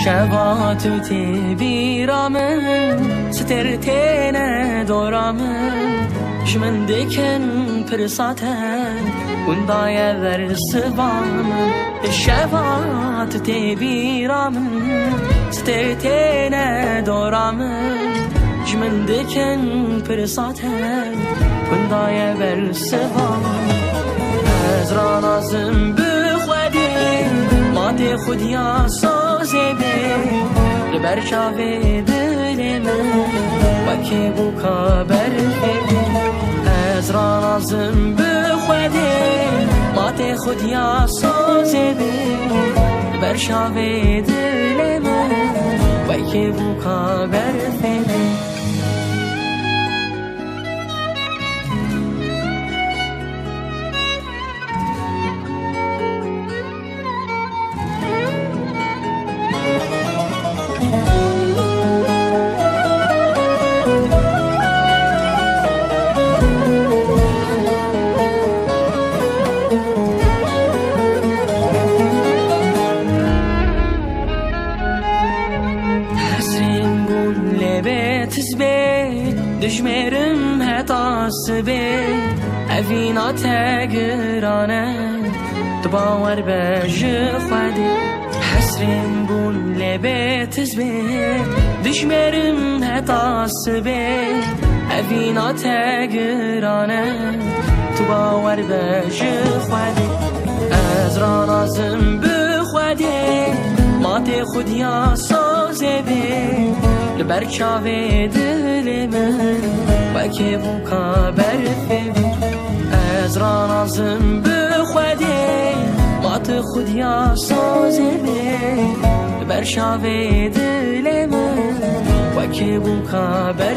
شبات و تبیرامن سترتين دورامن جمن دكن برساتن وندايا ذرسبامن شبات تبیرامن سترتين دورامن جمن دكن برساتن وندايا ذرسبامن ازران ازم بخودي ما دي خوديا سازه لبر شاوه دل من وکی بو کابر از ران ازم بخوده مات خود یا سازه لبر شاوه دل من وکی بو کابر دجمرم هتاس به اوینا تگرانه تو باور بج خودی حسرم بون لبتز به دجمرم هتاس به اوینا تگرانه تو باور بج خودی از ران ازم بخودی مات خودیا سازه به لبر چاوه دل من وکی بو کابر از ران ازم بخوده مات خودیا سازه لبر چاوه دل من وکی بو کابر